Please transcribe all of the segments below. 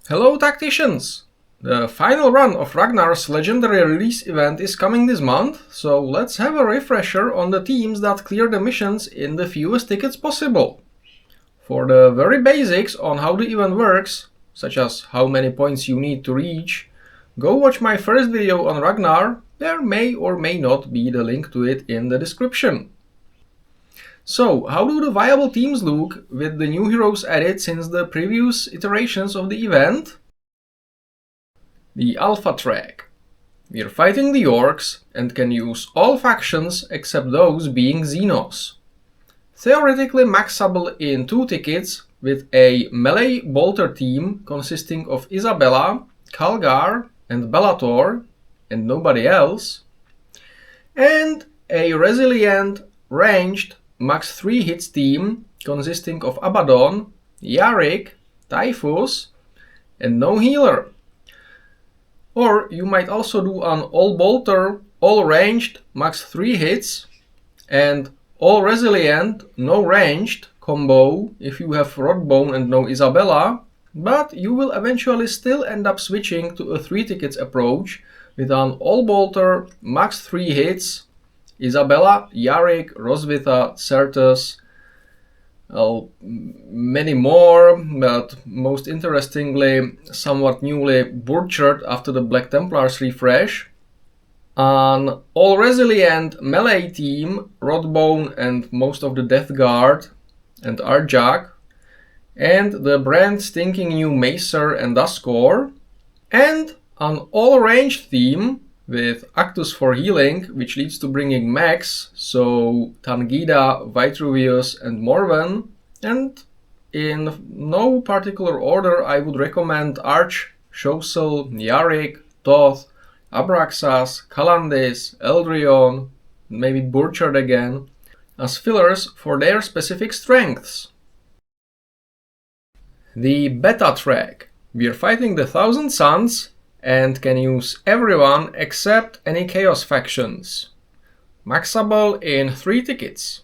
Hello Tacticians! The final run of Ragnar's Legendary Release Event is coming this month, so let's have a refresher on the teams that clear the missions in the fewest tickets possible. For the very basics on how the event works, such as how many points you need to reach, go watch my first video on Ragnar. There may or may not be the link to it in the description. So, how do the viable teams look with the new heroes added since the previous iterations of the event? The Alpha track. We're fighting the Orcs and can use all factions except those being Xenos. Theoretically maxable in 2 tickets with a melee bolter team consisting of Isabella, Calgar and Bellator and nobody else, and a resilient, ranged max 3 hits team consisting of Abaddon, Yarick, Typhus and no healer. Or you might also do an all bolter, all ranged, max 3 hits and all resilient, no ranged combo if you have Rodbone and no Isabella, but you will eventually still end up switching to a 3 tickets approach with an all bolter, max 3 hits, Isabella, Yarick, Roswitha, Certus, many more, but most interestingly, somewhat newly butchered after the Black Templars refresh, an all-resilient melee team, Rodbone and most of the Death Guard and Arjak, and the brand stinking new Macer and Duskor, and an all-ranged team with Actus for healing, which leads to bringing mechs, so Tangida, Vitruvius and Morven, and in no particular order I would recommend Arch, Shosel, Yarick, Toth, Abraxas, Kalandis, Eldrion, maybe Burchard again, as fillers for their specific strengths. The Beta track. We're fighting the Thousand Suns and can use everyone except any Chaos factions. Maxable in 3 tickets.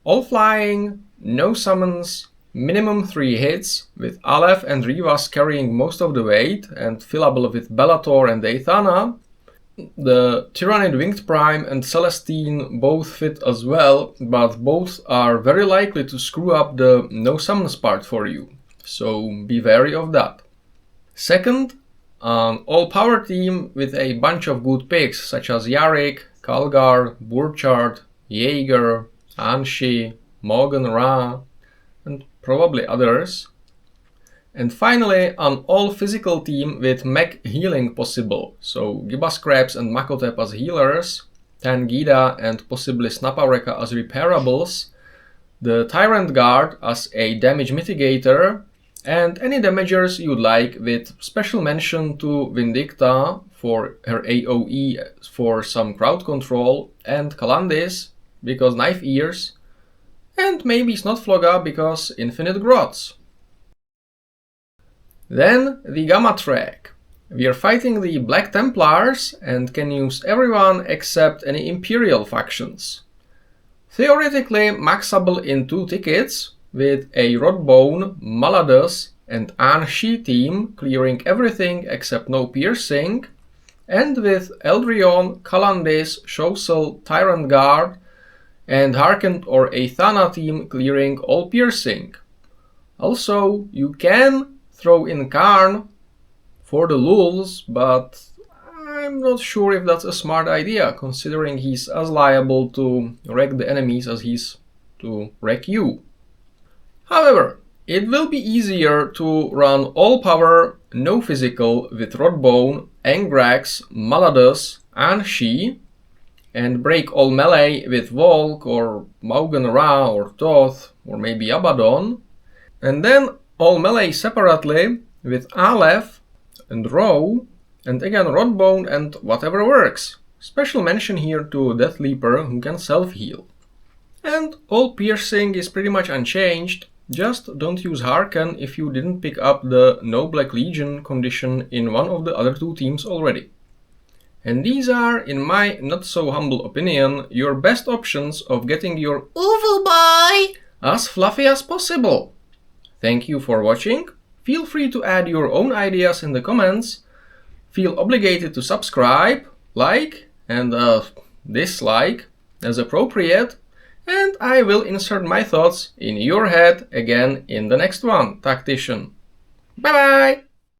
All flying, no summons, minimum 3 hits, with Aleph and Rivas carrying most of the weight and fillable with Bellator and Aethana. The Tyrannid Winged Prime and Celestine both fit as well, but both are very likely to screw up the no summons part for you, so be wary of that. Second, an all-power team with a bunch of good picks such as Yarick, Calgar, Burchard, Jaeger, Anshi, Morgan Ra, and probably others. And finally, an all-physical team with mech healing possible, so Gibascraps and Makotep as healers, Tangida and possibly Snapareka as repairables, the Tyrant Guard as a damage mitigator, and any damagers you'd like, with special mention to Vindicta for her AoE for some crowd control, and Kalandis because knife ears, and maybe Snotfloga because infinite grots. Then the Gamma track. We are fighting the Black Templars and can use everyone except any Imperial factions. Theoretically maxable in 2 tickets, with a Rodbone, Maladus and Anshi team clearing everything except no piercing, and with Eldrion, Kalandis, Shosel, Tyrant Guard and Harkent or Aethana team clearing all piercing. Also, you can throw in Karn for the lulz, but I'm not sure if that's a smart idea, considering he's as liable to wreck the enemies as he's to wreck you. However, it will be easier to run all power, no physical with Rodbone, Angrax, Maladus, Anshi, and break all melee with Volk or Maugan Ra or Toth or maybe Abaddon, and then all melee separately with Aleph and Ro, and again Rodbone and whatever works. Special mention here to Death Leaper who can self-heal. And all piercing is pretty much unchanged. Just don't use Harken if you didn't pick up the No Black Legion condition in one of the other 2 teams already. And these are, in my not so humble opinion, your best options of getting your Uvu Boy as fluffy as possible. Thank you for watching. feel free to add your own ideas in the comments. Feel obligated to subscribe, like and dislike as appropriate, and I will insert my thoughts in your head again in the next one, Tactician. Bye bye!